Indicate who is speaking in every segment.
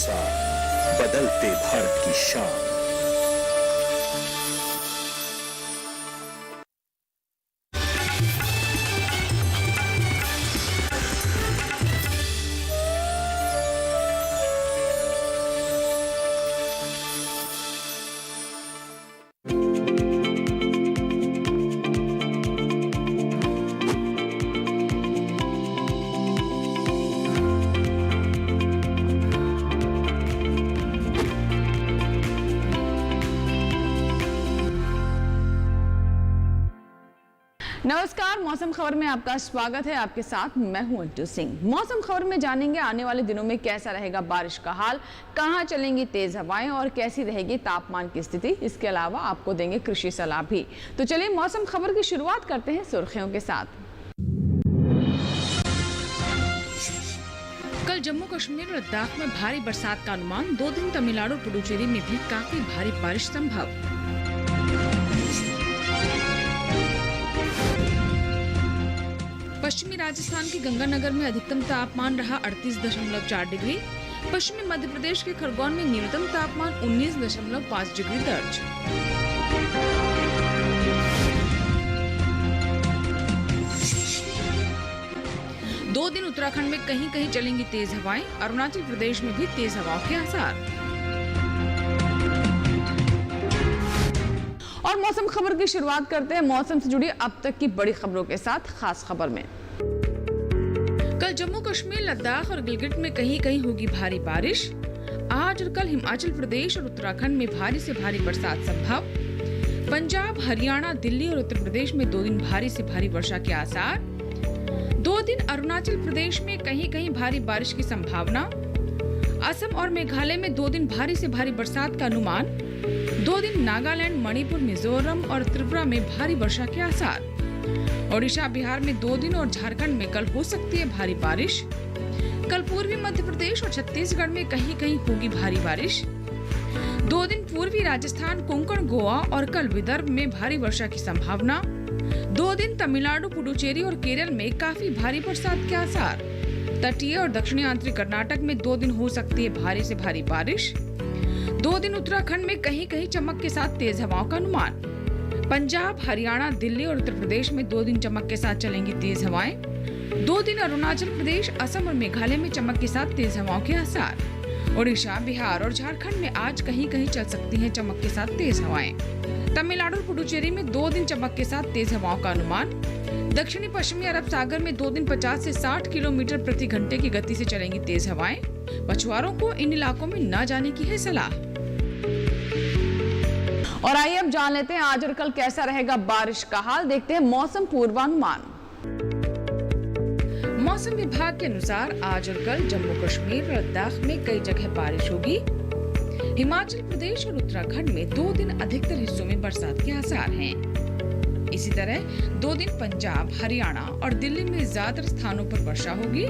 Speaker 1: अनुसार बदलते भारत की शान।
Speaker 2: नमस्कार, मौसम खबर में आपका स्वागत है। आपके साथ मैं हूं अंटू सिंह। मौसम खबर में जानेंगे आने वाले दिनों में कैसा रहेगा बारिश का हाल, कहां चलेंगी तेज हवाएं और कैसी रहेगी तापमान की स्थिति। इसके अलावा आपको देंगे कृषि सलाह भी। तो चलिए मौसम खबर की शुरुआत करते हैं सुर्खियों के साथ।
Speaker 3: कल जम्मू कश्मीर और लद्दाख में भारी बरसात का अनुमान। 2 दिन तमिलनाडु और पुडुचेरी में भी काफी भारी बारिश संभव। पश्चिमी राजस्थान के गंगानगर में अधिकतम तापमान रहा 38.4 डिग्री। पश्चिमी मध्य प्रदेश के खरगोन में न्यूनतम तापमान 19.5 डिग्री दर्ज। दो दिन उत्तराखंड में कहीं कहीं चलेंगी तेज हवाएं। अरुणाचल प्रदेश में भी तेज हवाओं के आसार।
Speaker 2: और मौसम खबर की शुरुआत करते हैं मौसम से जुड़ी अब तक की बड़ी खबरों के साथ। खास खबर में
Speaker 3: कल जम्मू कश्मीर, लद्दाख और गिलगित में कहीं कहीं होगी भारी बारिश। आज और कल हिमाचल प्रदेश और उत्तराखंड में भारी से भारी बरसात संभव। पंजाब, हरियाणा, दिल्ली और उत्तर प्रदेश में 2 दिन भारी से भारी वर्षा के आसार। 2 दिन अरुणाचल प्रदेश में कहीं कहीं भारी बारिश की संभावना। असम और मेघालय में 2 दिन भारी से भारी बरसात का अनुमान। 2 दिन नागालैंड, मणिपुर, मिजोरम और त्रिपुरा में भारी वर्षा के आसार। ओडिशा, बिहार में 2 दिन और झारखंड में कल हो सकती है भारी बारिश। कल पूर्वी मध्य प्रदेश और छत्तीसगढ़ में कहीं कहीं होगी भारी बारिश। 2 दिन पूर्वी राजस्थान, कोंकण, गोवा और कल विदर्भ में भारी वर्षा की संभावना। 2 दिन तमिलनाडु, पुडुचेरी और केरल में काफी भारी बरसात के आसार। तटीय और दक्षिणी आंतरिक कर्नाटक में 2 दिन हो सकती है भारी से भारी बारिश। 2 दिन उत्तराखंड में कहीं कहीं चमक के साथ तेज हवाओं का अनुमान। पंजाब, हरियाणा, दिल्ली और उत्तर प्रदेश में 2 दिन चमक के साथ चलेंगी तेज हवाएं। 2 दिन अरुणाचल प्रदेश, असम और मेघालय में चमक के साथ तेज हवाओं के आसार। ओडिशा, बिहार और झारखंड में आज कहीं कहीं चल सकती हैं चमक के साथ तेज हवाएं। तमिलनाडु और पुडुचेरी में 2 दिन चमक के साथ तेज हवाओं का अनुमान। दक्षिणी पश्चिमी अरब सागर में 2 दिन 50 से 60 किलोमीटर प्रति घंटे की गति से चलेंगी तेज हवाएं। मछुआरों को इन इलाकों में न जाने की है सलाह।
Speaker 2: और आइए अब जान लेते हैं आज और कल कैसा रहेगा बारिश का हाल। देखते हैं मौसम पूर्वानुमान।
Speaker 3: मौसम विभाग के अनुसार आज और कल जम्मू कश्मीर और लद्दाख में कई जगह बारिश होगी। हिमाचल प्रदेश और उत्तराखंड में 2 दिन अधिकतर हिस्सों में बरसात के आसार हैं। इसी तरह 2 दिन पंजाब, हरियाणा और दिल्ली में ज्यादातर स्थानों पर वर्षा होगी।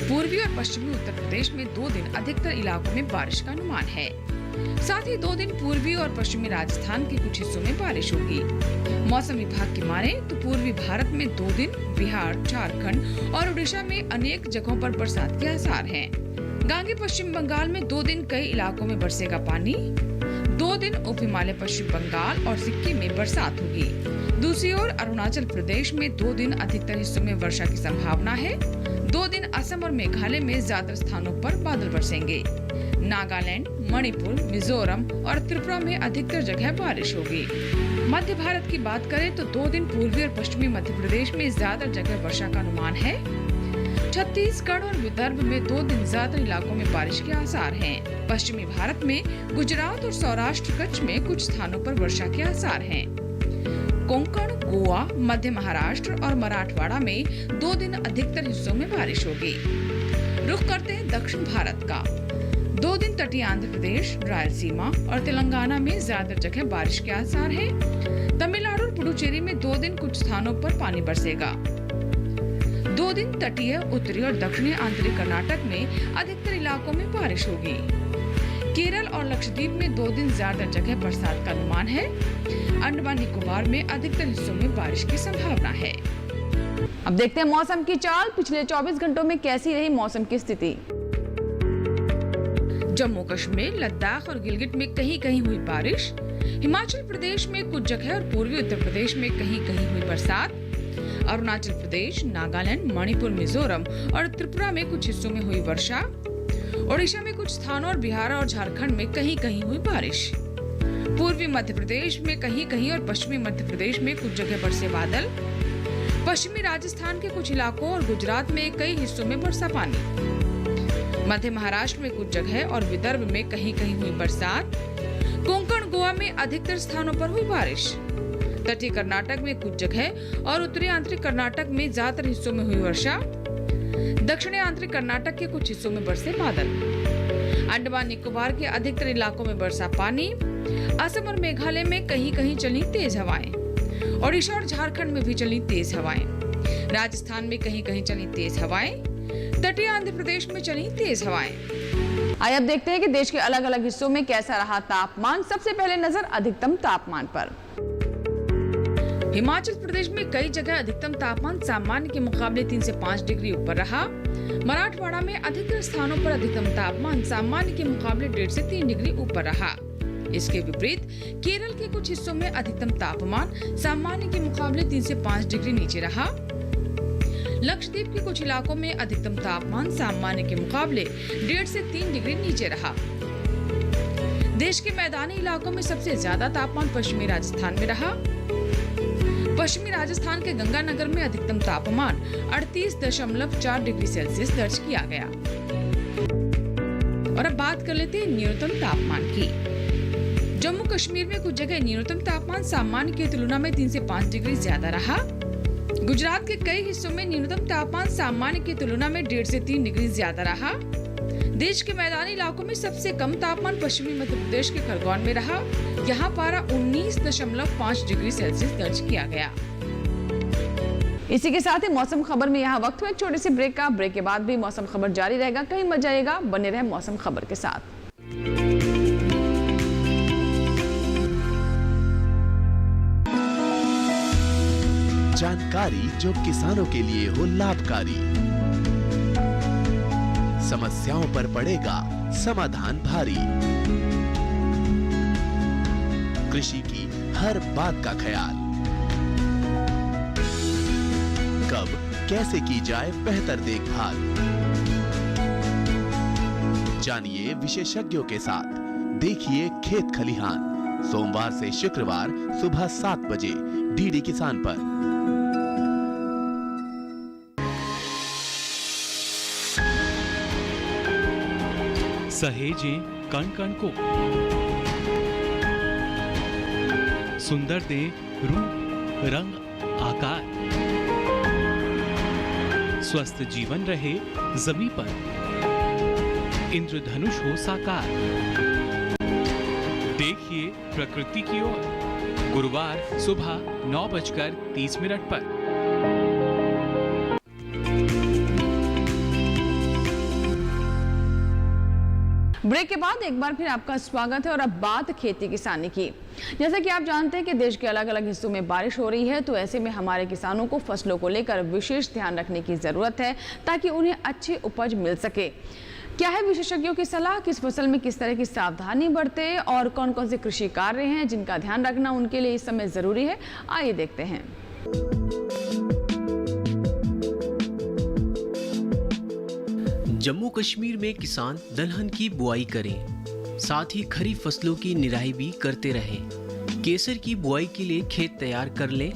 Speaker 3: पूर्वी और पश्चिमी उत्तर प्रदेश में 2 दिन अधिकतर इलाकों में बारिश का अनुमान है। साथ ही 2 दिन पूर्वी और पश्चिमी राजस्थान के कुछ हिस्सों में बारिश होगी। मौसम विभाग की माने तो पूर्वी भारत में 2 दिन बिहार, झारखंड और उड़ीसा में अनेक जगहों पर बरसात के आसार हैं। गांगे पश्चिम बंगाल में 2 दिन कई इलाकों में बरसेगा पानी। 2 दिन उप हिमालय पश्चिम बंगाल और सिक्किम में बरसात होगी। दूसरी ओर अरुणाचल प्रदेश में 2 दिन अधिकतर हिस्सों में वर्षा की संभावना है। 2 दिन असम और मेघालय में ज्यादा स्थानों पर बादल बरसेंगे। नागालैंड, मणिपुर, मिजोरम और त्रिपुरा में अधिकतर जगह बारिश होगी। मध्य भारत की बात करें तो 2 दिन पूर्वी और पश्चिमी मध्य प्रदेश में ज्यादा जगह वर्षा का अनुमान है। छत्तीसगढ़ और विदर्भ में 2 दिन ज्यादा इलाकों में बारिश के आसार हैं। पश्चिमी भारत में गुजरात और सौराष्ट्र कच्छ में कुछ स्थानों पर वर्षा के आसार हैं। कोंकण, गोवा, मध्य महाराष्ट्र और मराठवाड़ा में 2 दिन अधिकतर हिस्सों में बारिश होगी। रुख करते हैं दक्षिण भारत का। 2 दिन तटीय आंध्र प्रदेश, रायलसीमा और तेलंगाना में ज्यादा जगह बारिश के आसार हैं। तमिलनाडु और पुडुचेरी में 2 दिन कुछ स्थानों पर पानी बरसेगा। 2 दिन तटीय, उत्तरी और दक्षिणी आंतरिक कर्नाटक में अधिकतर इलाकों में बारिश होगी। केरल और लक्षद्वीप में 2 दिन ज्यादा जगह बरसात का अनुमान है। अंडमान निकोबार में अधिकतर हिस्सों में बारिश की संभावना है।
Speaker 2: अब देखते हैं मौसम की चाल। पिछले 24 घंटों में कैसी रही मौसम की स्थिति।
Speaker 3: जम्मू कश्मीर, लद्दाख और गिलगित में कहीं कहीं हुई बारिश। हिमाचल प्रदेश में कुछ जगह और पूर्वी उत्तर प्रदेश में कहीं कहीं हुई बरसात। अरुणाचल प्रदेश, नागालैंड, मणिपुर, मिजोरम और त्रिपुरा में कुछ हिस्सों में हुई वर्षा। ओडिशा में कुछ स्थानों और बिहार और झारखंड में कहीं कहीं हुई बारिश। पूर्वी मध्य प्रदेश में कहीं कहीं और पश्चिमी मध्य प्रदेश में कुछ जगह बरसे बादल। पश्चिमी राजस्थान के कुछ इलाकों और गुजरात में कई हिस्सों में बरसा पानी। मध्य महाराष्ट्र में कुछ जगह और विदर्भ में कहीं कहीं हुई बरसात। कोंकण, गोवा में अधिकतर स्थानों पर हुई बारिश। तटीय कर्नाटक में कुछ जगह और उत्तरी आंतरिक कर्नाटक में ज्यादातर हिस्सों में हुई वर्षा। दक्षिणी आंतरिक कर्नाटक के कुछ हिस्सों में बरसे बादल। अंडमान निकोबार के अधिकतर इलाकों में बरसा पानी। असम और मेघालय में कहीं कहीं चली तेज हवाएं। ओडिशा और झारखंड में भी चली तेज हवाएं। राजस्थान में कहीं कहीं चली तेज हवाएं। तटीय आंध्र प्रदेश में चली तेज हवाएं।
Speaker 2: आइए अब देखते हैं कि देश के अलग अलग हिस्सों में कैसा रहा तापमान। सबसे पहले नजर अधिकतम तापमान पर।
Speaker 3: हिमाचल प्रदेश में कई जगह अधिकतम तापमान सामान्य के मुकाबले 3 से 5 डिग्री ऊपर रहा। मराठवाड़ा में अधिकतर स्थानों पर अधिकतम तापमान सामान्य के मुकाबले 1.5 से 3 डिग्री ऊपर रहा। इसके विपरीत केरल के कुछ हिस्सों में अधिकतम तापमान सामान्य के मुकाबले 3 से 5 डिग्री नीचे रहा। लक्षद्वीप के कुछ इलाकों में अधिकतम तापमान सामान्य के मुकाबले 1.5 से 3 डिग्री नीचे रहा। देश के मैदानी इलाकों में सबसे ज्यादा तापमान पश्चिमी राजस्थान में रहा। पश्चिमी राजस्थान के गंगानगर में अधिकतम तापमान 38.4 डिग्री सेल्सियस दर्ज किया गया। और अब बात कर लेते हैं न्यूनतम तापमान की। जम्मू कश्मीर में कुछ जगह न्यूनतम तापमान सामान्य की तुलना में 3 से 5 डिग्री ज्यादा रहा। गुजरात के कई हिस्सों में न्यूनतम तापमान सामान्य की तुलना में 1.5 से 3 डिग्री ज्यादा रहा। देश के मैदानी इलाकों में सबसे कम तापमान पश्चिमी मध्य प्रदेश के खरगोन में रहा। यहाँ पारा 19.5 डिग्री सेल्सियस दर्ज किया गया।
Speaker 2: इसी के साथ ही मौसम खबर में यहाँ वक्त हुआ एक छोटे से ब्रेक का। ब्रेक के बाद भी मौसम खबर जारी रहेगा, कहीं मत जाइएगा, बने रहे मौसम खबर के साथ।
Speaker 4: जानकारी जो किसानों के लिए हो लाभकारी, समस्याओं पर पड़ेगा समाधान भारी। कृषि की हर बात का ख्याल, कब कैसे की जाए बेहतर देखभाल। जानिए विशेषज्ञों के साथ, देखिए खेत खलिहान, सोमवार से शुक्रवार सुबह 7 बजे डीडी किसान पर।
Speaker 5: सहेजें कण कण को, सुंदर दे रूप रंग आकार, स्वस्थ जीवन रहे जमीन पर, इंद्रधनुष हो साकार। देखिए प्रकृति की ओर, गुरुवार सुबह 9:30 पर।
Speaker 2: ब्रेक के बाद एक बार फिर आपका स्वागत है और अब बात खेती किसानी की। जैसा कि आप जानते हैं कि देश के अलग अलग हिस्सों में बारिश हो रही है, तो ऐसे में हमारे किसानों को फसलों को लेकर विशेष ध्यान रखने की जरूरत है ताकि उन्हें अच्छी उपज मिल सके। क्या है विशेषज्ञों की सलाह, किस फसल में किस तरह की सावधानी बरते और कौन कौन से कृषि कार्य हैं जिनका ध्यान रखना उनके लिए इस समय जरूरी है, आइए देखते हैं।
Speaker 6: जम्मू कश्मीर में किसान दलहन की बुआई करें, साथ ही खरीफ फसलों की निराई भी करते रहें। केसर की बुआई के लिए खेत तैयार कर लें।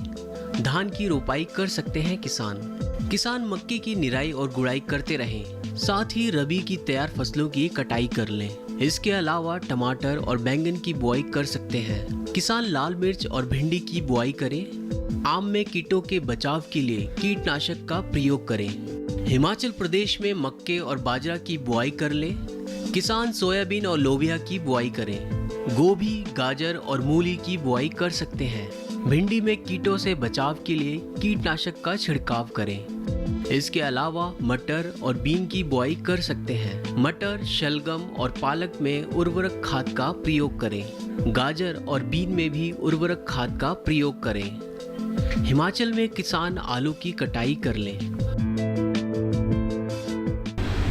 Speaker 6: धान की रोपाई कर सकते हैं किसान मक्के की निराई और गुड़ाई करते रहें। साथ ही रबी की तैयार फसलों की कटाई कर लें। इसके अलावा टमाटर और बैंगन की बुआई कर सकते हैं। किसान लाल मिर्च और भिंडी की बुआई करें। आम में कीटों के बचाव के लिए कीटनाशक का प्रयोग करें। हिमाचल प्रदेश में मक्के और बाजरा की बुआई कर लें। किसान सोयाबीन और लोबिया की बुआई करें। गोभी, गाजर और मूली की बुआई कर सकते हैं। भिंडी में कीटों से बचाव के लिए कीटनाशक का छिड़काव करें। इसके अलावा मटर और बीन की बुआई कर सकते हैं। मटर, शलगम और पालक में उर्वरक खाद का प्रयोग करें। गाजर और बीन में भी उर्वरक खाद का प्रयोग करें। हिमाचल में किसान आलू की कटाई कर लें।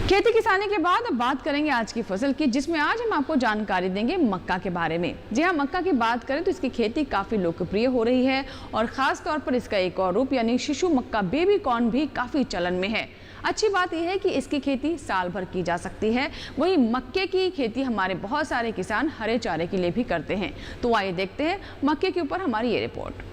Speaker 2: खेती किसानी के बाद अब बात करेंगे आज की फसल की, जिसमें आज हम आपको जानकारी देंगे मक्का के बारे में। जी हाँ, मक्का की बात करें तो इसकी खेती काफ़ी लोकप्रिय हो रही है और ख़ास तौर पर इसका एक और रूप यानी शिशु मक्का बेबी कॉर्न भी काफ़ी चलन में है। अच्छी बात यह है कि इसकी खेती साल भर की जा सकती है। वहीं मक्के की खेती हमारे बहुत सारे किसान हरे चारे के लिए भी करते हैं। तो आइए देखते हैं मक्के के ऊपर हमारी ये रिपोर्ट।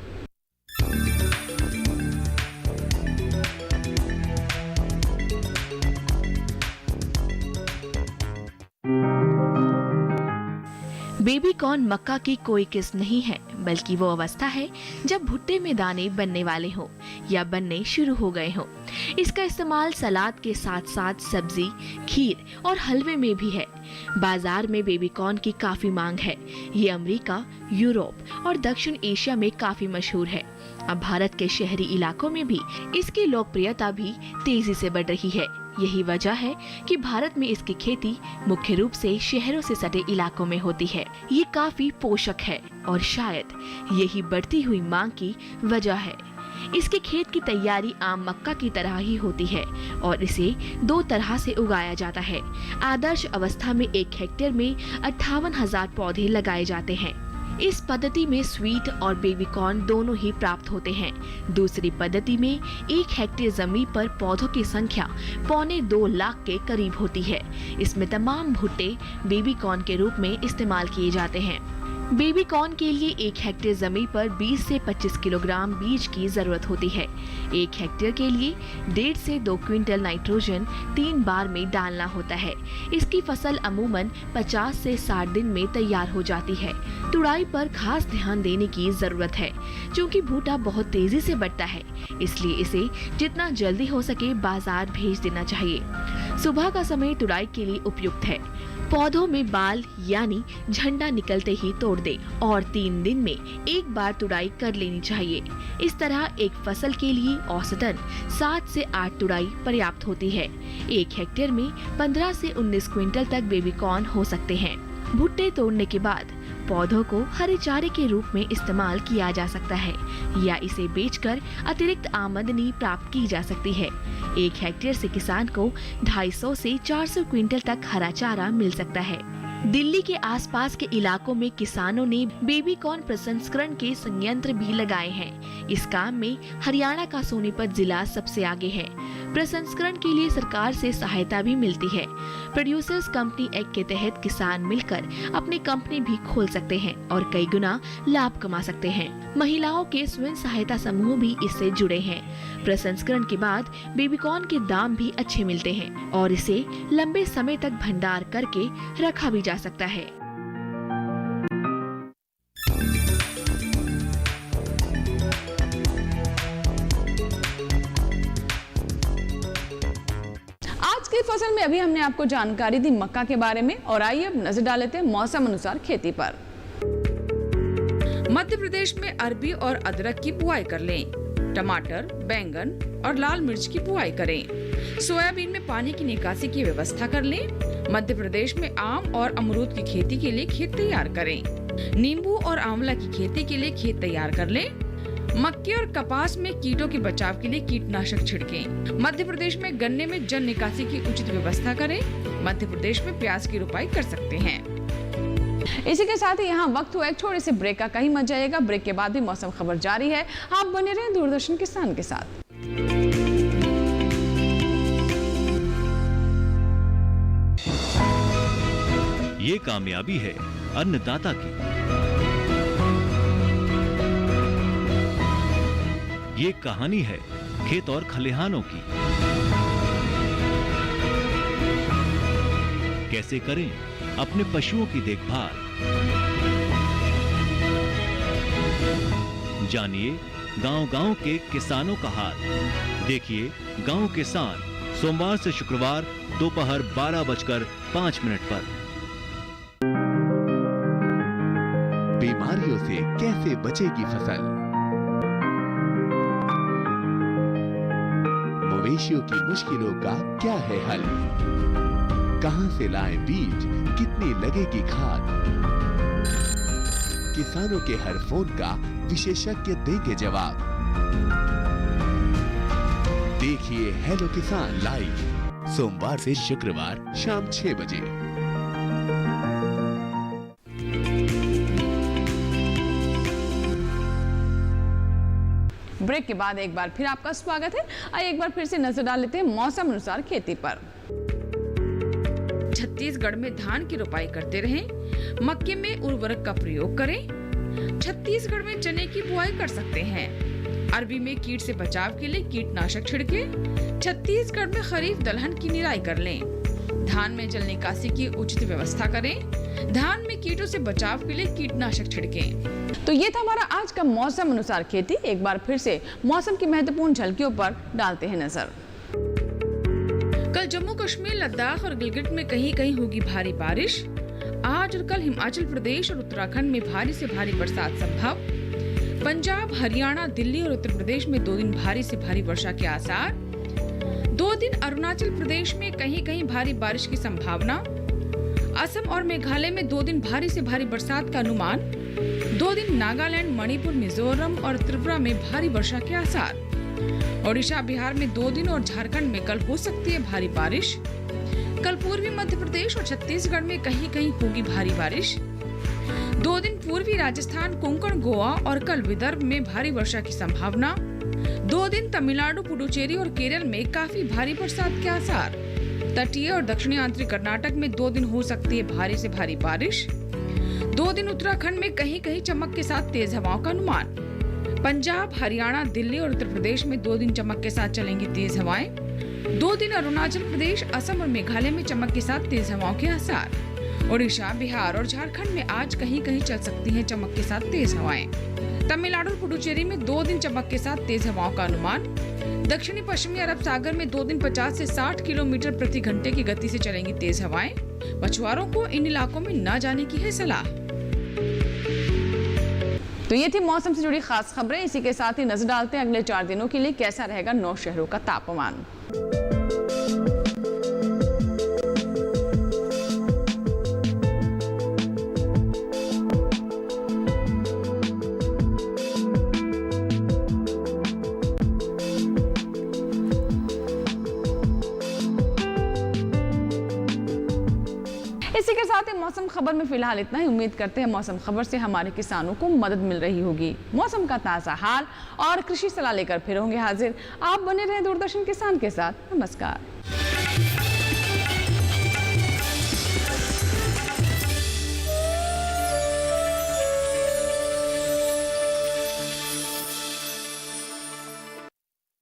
Speaker 7: बेबी कॉर्न मक्का की कोई किस्म नहीं है, बल्कि वो अवस्था है जब भुट्टे में दाने बनने वाले हो या बनने शुरू हो गए हो। इसका इस्तेमाल सलाद के साथ साथ सब्जी, खीर और हलवे में भी है। बाजार में बेबी कॉर्न की काफी मांग है। ये अमेरिका, यूरोप और दक्षिण एशिया में काफी मशहूर है। अब भारत के शहरी इलाकों में भी इसकी लोकप्रियता भी तेजी से बढ़ रही है। यही वजह है कि भारत में इसकी खेती मुख्य रूप से शहरों से सटे इलाकों में होती है। ये काफी पोषक है और शायद यही बढ़ती हुई मांग की वजह है। इसके खेत की तैयारी आम मक्का की तरह ही होती है और इसे दो तरह से उगाया जाता है। आदर्श अवस्था में 1 हेक्टेयर में 58,000 पौधे लगाए जाते हैं। इस पद्धति में स्वीट और बेबी कॉर्न दोनों ही प्राप्त होते हैं। दूसरी पद्धति में 1 हेक्टेयर जमीन पर पौधों की संख्या 1.25 लाख के करीब होती है। इसमें तमाम भुट्टे बेबी कॉर्न के रूप में इस्तेमाल किए जाते हैं। बेबी कॉर्न के लिए 1 हेक्टेयर जमीन पर 20 से 25 किलोग्राम बीज की जरूरत होती है। 1 हेक्टेयर के लिए 1.5 से 2 क्विंटल नाइट्रोजन 3 बार में डालना होता है। इसकी फसल अमूमन 50 से 60 दिन में तैयार हो जाती है। तुड़ाई पर खास ध्यान देने की जरूरत है, क्योंकि भुट्टा बहुत तेजी से बढ़ता है, इसलिए इसे जितना जल्दी हो सके बाजार भेज देना चाहिए। सुबह का समय तुड़ाई के लिए उपयुक्त है। पौधों में बाल यानी झंडा निकलते ही तोड़ दे और 3 दिन में 1 बार तुड़ाई कर लेनी चाहिए। इस तरह एक फसल के लिए औसतन 7 से 8 तुड़ाई पर्याप्त होती है। 1 हेक्टेयर में 15 से 19 क्विंटल तक बेबी कॉर्न हो सकते हैं। भुट्टे तोड़ने के बाद पौधों को हरे चारे के रूप में इस्तेमाल किया जा सकता है या इसे बेचकर अतिरिक्त आमदनी प्राप्त की जा सकती है। 1 हेक्टेयर से किसान को 250 से 400 क्विंटल तक हरा चारा मिल सकता है। दिल्ली के आसपास के इलाकों में किसानों ने बेबी कॉर्न प्रसंस्करण के संयंत्र भी लगाए हैं। इस काम में हरियाणा का सोनीपत जिला सबसे आगे है। प्रसंस्करण के लिए सरकार से सहायता भी मिलती है। प्रोड्यूसर्स कंपनी एक्ट के तहत किसान मिलकर अपनी कंपनी भी खोल सकते हैं और कई गुना लाभ कमा सकते हैं। महिलाओं के स्वयं सहायता समूह भी इससे जुड़े हैं। प्रसंस्करण के बाद बेबी कॉर्न के दाम भी अच्छे मिलते हैं और इसे लंबे समय तक भंडार करके रखा भी जा सकता है।
Speaker 2: आज की फसल में अभी हमने आपको जानकारी दी मक्का के बारे में और आइए अब नजर डाल लेते हैं मौसम अनुसार खेती पर।
Speaker 3: मध्य प्रदेश में अरबी और अदरक की बुआई कर लें। टमाटर, बैंगन और लाल मिर्च की बुआई करें। सोयाबीन में पानी की निकासी की व्यवस्था कर लें। मध्य प्रदेश में आम और अमरूद की खेती के लिए खेत तैयार करें। नींबू और आंवला की खेती के लिए खेत तैयार कर लें। मक्के और कपास में कीटों के बचाव के लिए कीटनाशक छिड़कें। मध्य प्रदेश में गन्ने में जल निकासी की उचित व्यवस्था करें। मध्य प्रदेश में प्याज की रुपाई कर सकते हैं।
Speaker 2: इसी के साथ ही यहाँ वक्त हुआ एक छोटे से ब्रेक का, कहीं मत जाइएगा। ब्रेक के बाद भी मौसम खबर जारी है। आप बने रहें दूरदर्शन किसान के साथ।
Speaker 1: ये कामयाबी है अन्नदाता की, ये कहानी है खेत और खलिहानों की। कैसे करें अपने पशुओं की देखभाल, जानिए गांव-गांव के किसानों का हाल। देखिए गांव किसान सोमवार से शुक्रवार दोपहर 12:05 पर।
Speaker 4: बीमारियों से कैसे बचेगी फसल? मवेशियों की मुश्किलों का क्या है हल? कहां से लाएं बीज, कितनी लगेगी खाद? किसानों के हर फोन का विशेषज्ञ देंगे जवाब। देखिए हेलो किसान लाइव सोमवार से शुक्रवार शाम 6 बजे।
Speaker 2: ब्रेक के बाद एक बार फिर आपका स्वागत है। आइए एक बार फिर से नजर डाल लेते हैं मौसम अनुसार खेती पर।
Speaker 3: छत्तीसगढ़ में धान की रोपाई करते रहें, मक्के में उर्वरक का प्रयोग करें। छत्तीसगढ़ में चने की बुआई कर सकते हैं। अरबी में कीट से बचाव के लिए कीटनाशक छिड़के। छत्तीसगढ़ में खरीफ दलहन की निराई कर लें। धान में जल निकासी की उचित व्यवस्था करें। धान में कीटों से बचाव के लिए कीटनाशक छिड़कें।
Speaker 2: तो ये था हमारा आज का मौसम अनुसार खेती। एक बार फिर से मौसम की महत्वपूर्ण झलकियों पर डालते हैं नजर।
Speaker 3: कल जम्मू कश्मीर, लद्दाख और गिलगित में कहीं कहीं होगी भारी बारिश। आज और कल हिमाचल प्रदेश और उत्तराखंड में भारी से भारी बरसात संभव। पंजाब, हरियाणा, दिल्ली और उत्तर प्रदेश में 2 दिन भारी से भारी वर्षा के आसार। 2 दिन अरुणाचल प्रदेश में कहीं कहीं भारी बारिश की संभावना। असम और मेघालय में 2 दिन भारी से भारी बरसात का अनुमान। 2 दिन नागालैंड, मणिपुर, मिजोरम और त्रिपुरा में भारी वर्षा के आसार। ओडिशा, बिहार में 2 दिन और झारखंड में कल हो सकती है भारी बारिश। कल पूर्वी मध्य प्रदेश और छत्तीसगढ़ में कहीं कहीं होगी भारी बारिश। 2 दिन पूर्वी राजस्थान, कोंकण, गोवा और कल विदर्भ में भारी वर्षा की संभावना। 2 दिन तमिलनाडु, पुडुचेरी और केरल में काफी भारी बरसात के आसार। तटीय और दक्षिणी आंतरिक कर्नाटक में 2 दिन हो सकती है भारी से भारी बारिश। 2 दिन उत्तराखंड में कहीं कहीं चमक के साथ तेज हवाओं का अनुमान। पंजाब, हरियाणा, दिल्ली और उत्तर प्रदेश में 2 दिन चमक के साथ चलेंगी तेज हवाएं। 2 दिन अरुणाचल प्रदेश, असम और मेघालय में चमक के साथ तेज हवाओं के आसार। ओडिशा, बिहार और झारखंड में आज कहीं कहीं चल सकती हैं चमक के साथ तेज हवाएं। तमिलनाडु और पुडुचेरी में 2 दिन चमक के साथ तेज हवाओं का अनुमान। दक्षिणी पश्चिमी अरब सागर में 2 दिन 50 से 60 किलोमीटर प्रति घंटे की गति से चलेंगी तेज हवाएं। मछुआरों को इन इलाकों में न जाने की है सलाह।
Speaker 2: तो ये थी मौसम से जुड़ी खास खबरें। इसी के साथ ही नजर डालते हैं अगले 4 दिनों के लिए कैसा रहेगा 9 शहरों का तापमान। इसी के साथ ही मौसम खबर में फिलहाल इतना ही। उम्मीद करते हैं मौसम खबर से हमारे किसानों को मदद मिल रही होगी। मौसम का ताज़ा हाल और कृषि सलाह लेकर फिर होंगे हाजिर। आप बने रहें दूरदर्शन किसान के साथ। नमस्कार।